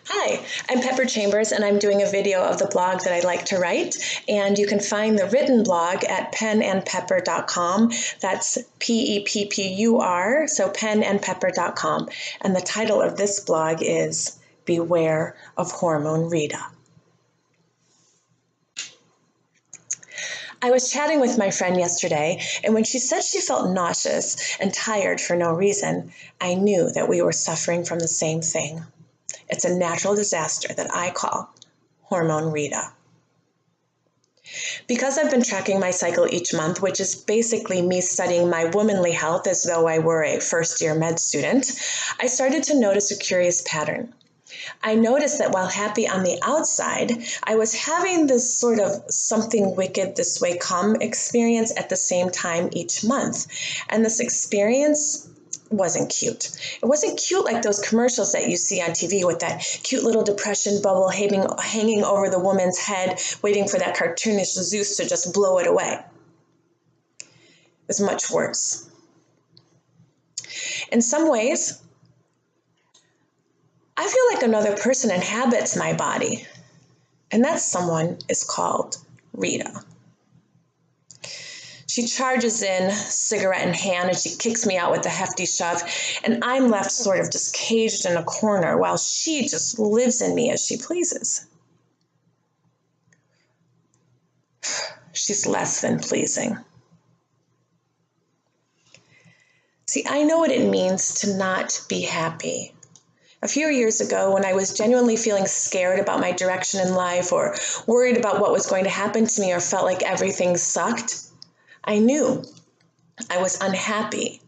Hi, I'm Pepper Chambers, and I'm doing a video of the blog that I like to write. And you can find the written blog at penandpeppur.com. That's Peppur, so penandpeppur.com. And the title of this blog is Beware of Hormone Rita. I was chatting with my friend yesterday, and when she said she felt nauseous and tired for no reason, I knew that we were suffering from the same thing. It's a natural disaster that I call Hormone Rita. Because I've been tracking my cycle each month, which is basically me studying my womanly health as though I were a first-year med student, I started to notice a curious pattern. I noticed that while happy on the outside, I was having this sort of something wicked this way come experience at the same time each month. And this experience wasn't cute. It wasn't cute like those commercials that you see on TV with that cute little depression bubble hanging over the woman's head, waiting for that cartoonish Zeus to just blow it away. It was much worse. In some ways, I feel like another person inhabits my body, and that someone is called Rita. She charges in, cigarette in hand, and she kicks me out with a hefty shove, and I'm left sort of just caged in a corner while she just lives in me as she pleases. She's less than pleasing. See, I know what it means to not be happy. A few years ago, when I was genuinely feeling scared about my direction in life or worried about what was going to happen to me or felt like everything sucked, I knew I was unhappy.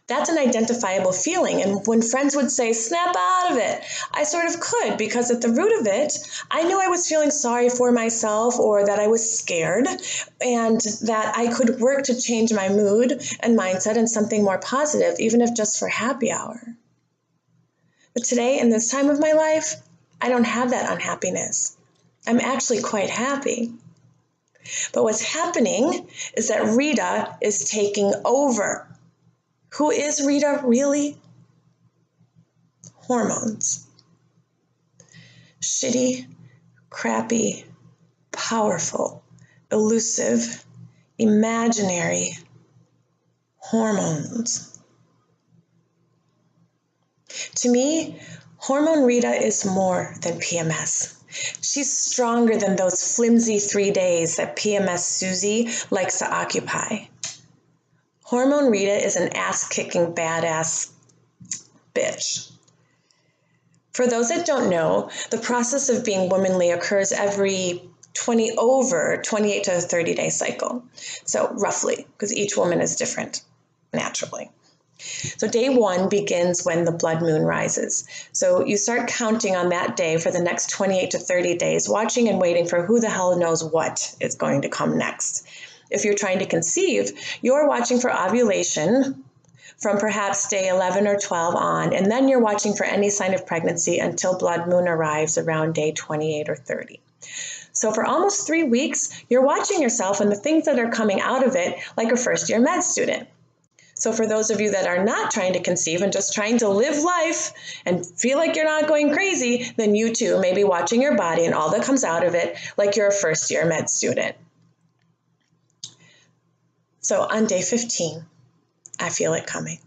That's an identifiable feeling, and when friends would say, snap out of it, I sort of could, because at the root of it, I knew I was feeling sorry for myself or that I was scared, and that I could work to change my mood and mindset in something more positive, even if just for happy hour. But today, in this time of my life, I don't have that unhappiness. I'm actually quite happy. But what's happening is that Rita is taking over. Who is Rita, really? Hormones. Shitty, crappy, powerful, elusive, imaginary hormones. To me, Hormone Rita is more than PMS. She's stronger than those flimsy 3 days that PMS Susie likes to occupy. Hormone Rita is an ass-kicking badass bitch. For those that don't know, the process of being womanly occurs every 28 to 30-day cycle. So roughly, because each woman is different, naturally. So day 1 begins when the blood moon rises. So you start counting on that day for the next 28 to 30 days, watching and waiting for who the hell knows what is going to come next. If you're trying to conceive, you're watching for ovulation from perhaps day 11 or 12 on, and then you're watching for any sign of pregnancy until blood moon arrives around day 28 or 30. So for almost 3 weeks, you're watching yourself and the things that are coming out of it like a first-year med student. So for those of you that are not trying to conceive and just trying to live life and feel like you're not going crazy, then you too may be watching your body and all that comes out of it like you're a first-year med student. So on day 15, I feel it coming.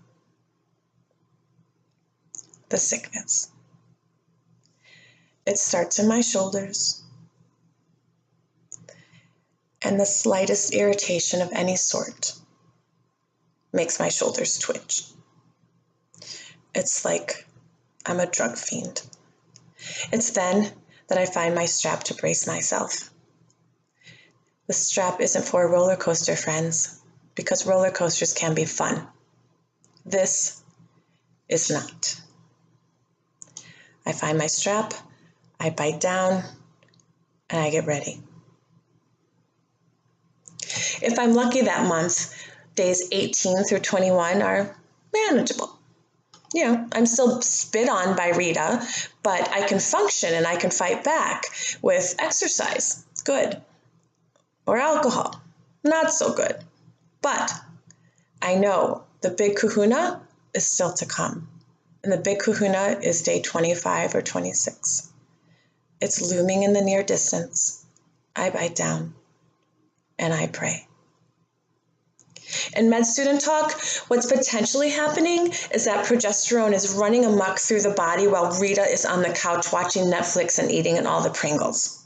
The sickness. It starts in my shoulders, and the slightest irritation of any sort makes my shoulders twitch. It's like I'm a drug fiend. It's then that I find my strap to brace myself. The strap isn't for a roller coaster, friends, because roller coasters can be fun. This is not. I find my strap, I bite down, and I get ready. If I'm lucky that month, days 18 through 21 are manageable. I'm still spit on by Rita, but I can function and I can fight back with exercise, good, or alcohol, not so good. But I know the big kahuna is still to come, And the big kahuna is day 25 or 26. It's looming in the near distance. I bite down and I pray. In med student talk, what's potentially happening is that progesterone is running amok through the body while Rita is on the couch watching Netflix and eating all the Pringles.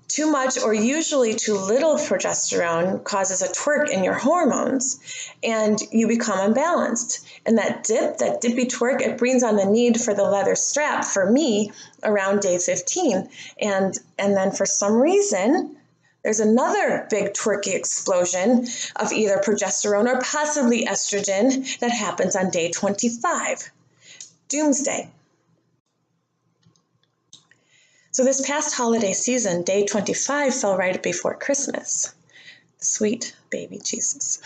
Too much or usually too little progesterone causes a twerk in your hormones and you become unbalanced. And that dippy twerk, it brings on the need for the leather strap for me around day 15. And then for some reason, there's another big twerky explosion of either progesterone or possibly estrogen that happens on day 25. Doomsday. So this past holiday season, day 25 fell right before Christmas. Sweet baby Jesus.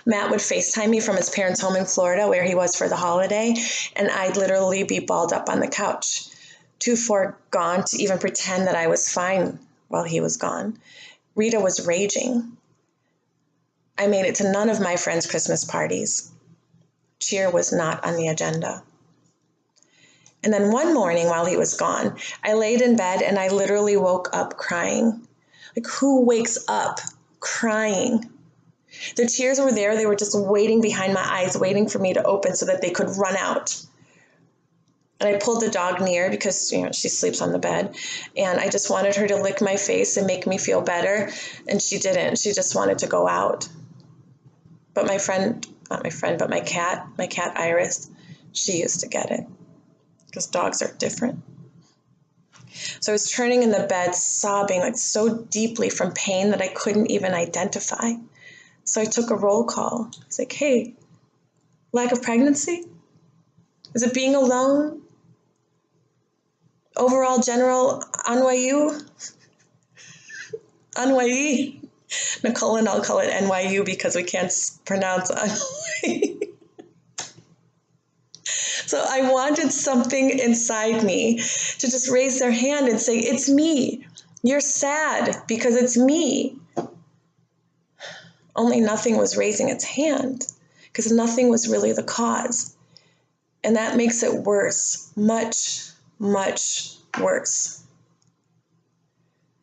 Matt would FaceTime me from his parents' home in Florida where he was for the holiday, and I'd literally be balled up on the couch, too far gone to even pretend that I was fine while he was gone. Rita was raging. I made it to none of my friends' Christmas parties. Cheer was not on the agenda. And then one morning while he was gone, I laid in bed and I literally woke up crying. Like, who wakes up crying? The tears were there. They were just waiting behind my eyes, waiting for me to open so that they could run out. And I pulled the dog near because, she sleeps on the bed. And I just wanted her to lick my face and make me feel better. And she didn't. She just wanted to go out. But my cat Iris, she used to get it. Because dogs are different. So I was turning in the bed, sobbing like so deeply from pain that I couldn't even identify. So I took a roll call. I was like, hey, lack of pregnancy? Is it being alone? Overall general ennui? Ennui? Nicole and I'll call it NYU because we can't pronounce ennui. So I wanted something inside me to just raise their hand and say, it's me. You're sad because it's me. Only nothing was raising its hand because nothing was really the cause. And that makes it worse, much, much worse.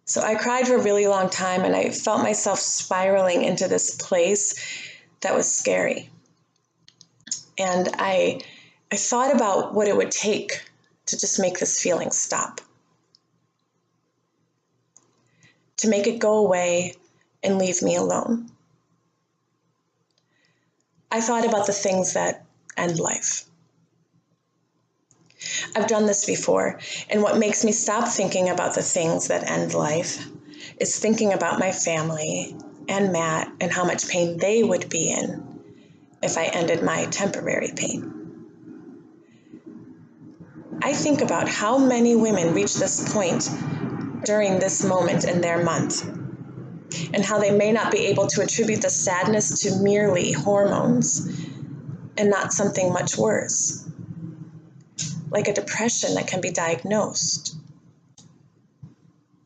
So I cried for a really long time and I felt myself spiraling into this place that was scary. And I thought about what it would take to just make this feeling stop. To make it go away and leave me alone. I thought about the things that end life. I've done this before, and what makes me stop thinking about the things that end life is thinking about my family and Matt and how much pain they would be in if I ended my temporary pain. I think about how many women reach this point during this moment in their month, and how they may not be able to attribute the sadness to merely hormones and not something much worse, like a depression that can be diagnosed.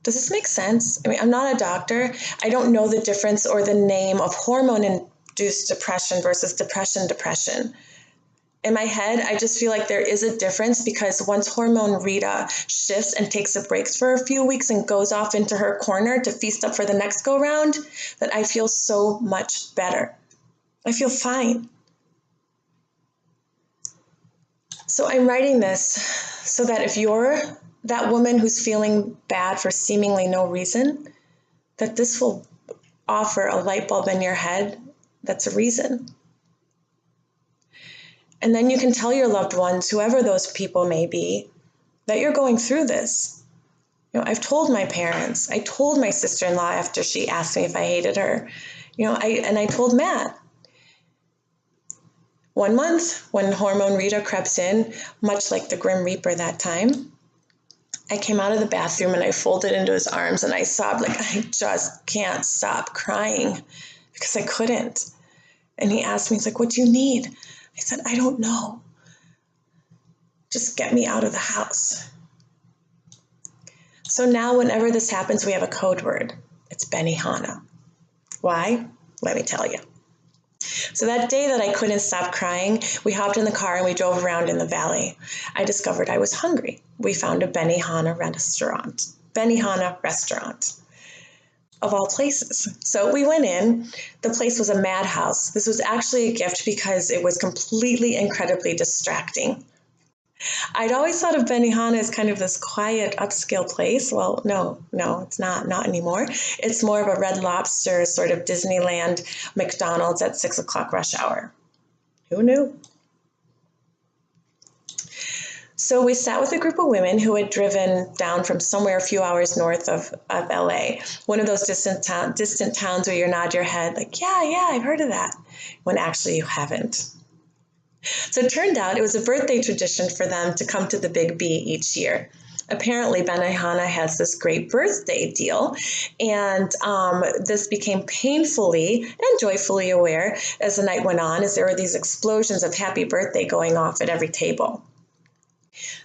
Does this make sense? I mean, I'm not a doctor. I don't know the difference or the name of hormone-induced depression versus depression. In my head, I just feel like there is a difference because once Hormone Rita shifts and takes a break for a few weeks and goes off into her corner to feast up for the next go round, that I feel so much better. I feel fine. So I'm writing this so that if you're that woman who's feeling bad for seemingly no reason, that this will offer a light bulb in your head that's a reason. And then you can tell your loved ones, whoever those people may be, that you're going through this. I've told my parents, I told my sister-in-law after she asked me if I hated her, I told Matt. 1 month, when Hormone Rita crept in, much like the Grim Reaper that time, I came out of the bathroom and I folded into his arms and I sobbed like I just can't stop crying because I couldn't. And he asked me, he's like, what do you need? I said, I don't know. Just get me out of the house. So now whenever this happens, we have a code word. It's Benihana. Why? Let me tell you. So that day that I couldn't stop crying, we hopped in the car and we drove around in the valley. I discovered I was hungry. We found a Benihana restaurant. Benihana restaurant. Of all places. So we went in. The place was a madhouse. This was actually a gift because it was completely, incredibly distracting. I'd always thought of Benihana as kind of this quiet, upscale place. Well, no, it's not anymore. It's more of a Red Lobster, sort of Disneyland, McDonald's at 6 o'clock rush hour. Who knew? So we sat with a group of women who had driven down from somewhere a few hours north of LA, one of those distant towns where you nod your head like, yeah, I've heard of that, when actually you haven't. So it turned out it was a birthday tradition for them to come to the Big B each year. Apparently, Benihana has this great birthday deal, and this became painfully and joyfully aware as the night went on, as there were these explosions of happy birthday going off at every table.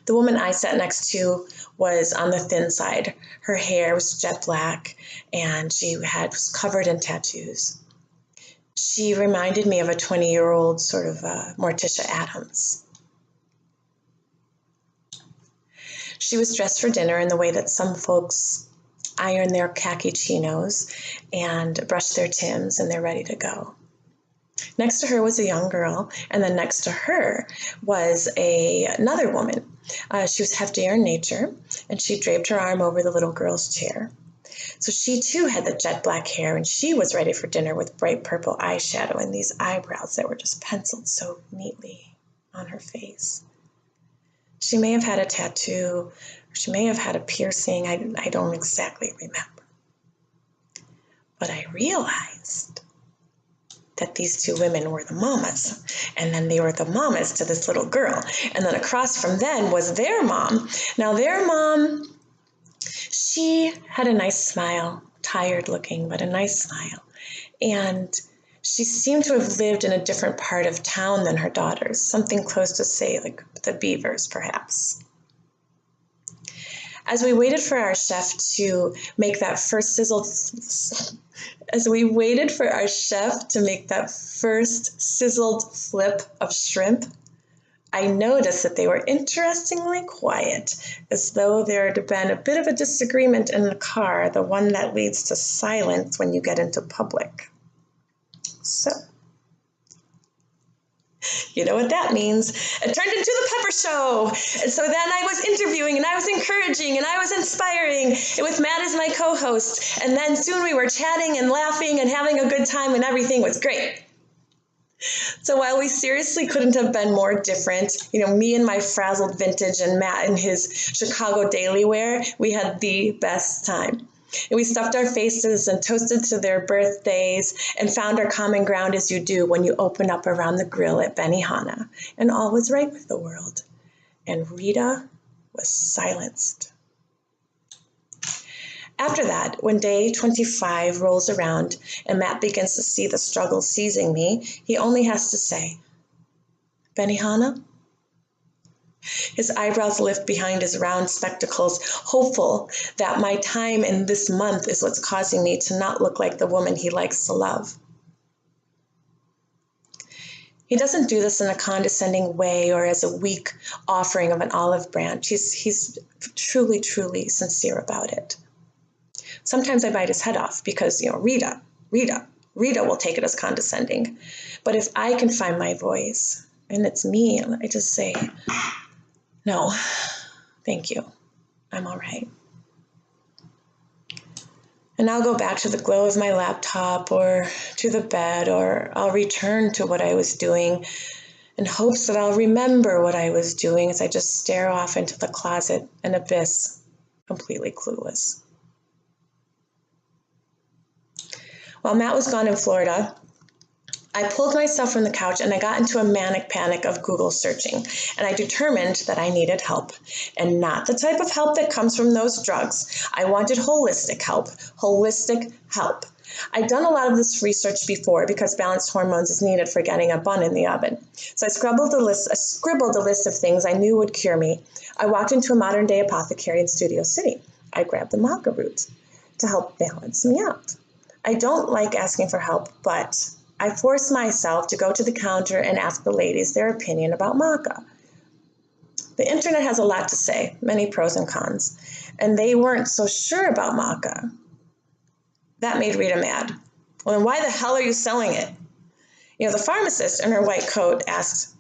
The woman I sat next to was on the thin side. Her hair was jet black, and she was covered in tattoos. She reminded me of a 20-year-old sort of Morticia Adams. She was dressed for dinner in the way that some folks iron their khaki chinos and brush their Tims, and they're ready to go. Next to her was a young girl, and then next to her was another woman. She was heftier in nature, and she draped her arm over the little girl's chair. So she too had the jet black hair, and she was ready for dinner with bright purple eyeshadow and these eyebrows that were just penciled so neatly on her face. She may have had a tattoo, or she may have had a piercing. I don't exactly remember. But I realized that these two women were the mamas, and then they were the mamas to this little girl. And then across from them was their mom. Now their mom, she had a nice smile, tired looking, but a nice smile. And she seemed to have lived in a different part of town than her daughters, something close to, say, like the Beavers, perhaps. As we waited for our chef to make that first sizzled flip of shrimp, I noticed that they were interestingly quiet, as though there had been a bit of a disagreement in the car, the one that leads to silence when you get into public. So, you know what that means. It turned into the Pepper Show. And so then I was interviewing, and I was encouraging, and I was inspiring, and with Matt as my co-host. And then soon we were chatting and laughing and having a good time, and everything was great. So while we seriously couldn't have been more different, me in my frazzled vintage and Matt in his Chicago daily wear, we had the best time. And we stuffed our faces and toasted to their birthdays and found our common ground, as you do when you open up around the grill at Benihana. And all was right with the world. And Rita was silenced. After that, when day 25 rolls around and Matt begins to see the struggle seizing me, he only has to say, "Benihana?" His eyebrows lift behind his round spectacles, hopeful that my time in this month is what's causing me to not look like the woman he likes to love. He doesn't do this in a condescending way or as a weak offering of an olive branch. He's truly, truly sincere about it. Sometimes I bite his head off because, Rita will take it as condescending. But if I can find my voice, and it's me, I just say, "No, thank you. I'm all right." And I'll go back to the glow of my laptop or to the bed, or I'll return to what I was doing in hopes that I'll remember what I was doing as I just stare off into the closet, an abyss, completely clueless. While Matt was gone in Florida, I pulled myself from the couch and I got into a manic panic of Google searching, and I determined that I needed help, and not the type of help that comes from those drugs. I wanted holistic help. I'd done a lot of this research before because balanced hormones is needed for getting a bun in the oven. So I scribbled a list of things I knew would cure me. I walked into a modern-day apothecary in Studio City. I grabbed the maca root to help balance me out. I don't like asking for help, but I forced myself to go to the counter and ask the ladies their opinion about maca. The internet has a lot to say, many pros and cons, and they weren't so sure about maca. That made Rita mad. Well, then why the hell are you selling it? The pharmacist in her white coat asked,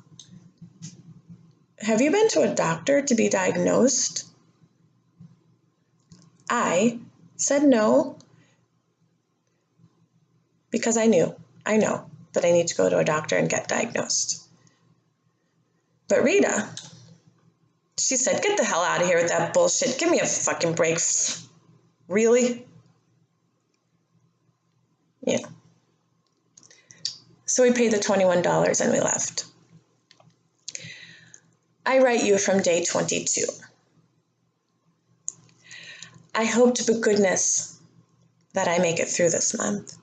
have you been to a doctor to be diagnosed? I said no, because I know that I need to go to a doctor and get diagnosed. But Rita, she said, get the hell out of here with that bullshit. Give me a fucking break. Really? Yeah. So we paid the $21 and we left. I write you from day 22. I hope to goodness that I make it through this month.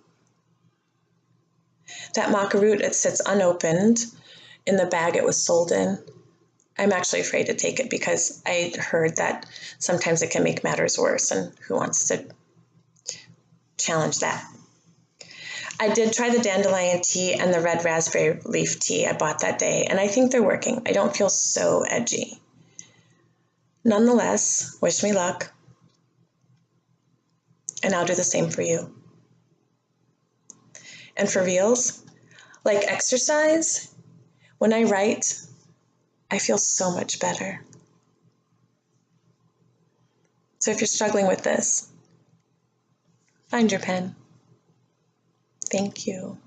That maca root, it sits unopened in the bag it was sold in. I'm actually afraid to take it because I heard that sometimes it can make matters worse, and who wants to challenge that? I did try the dandelion tea and the red raspberry leaf tea I bought that day, and I think they're working. I don't feel so edgy. Nonetheless, wish me luck, and I'll do the same for you. And for reals, like exercise, when I write, I feel so much better. So if you're struggling with this, find your pen. Thank you.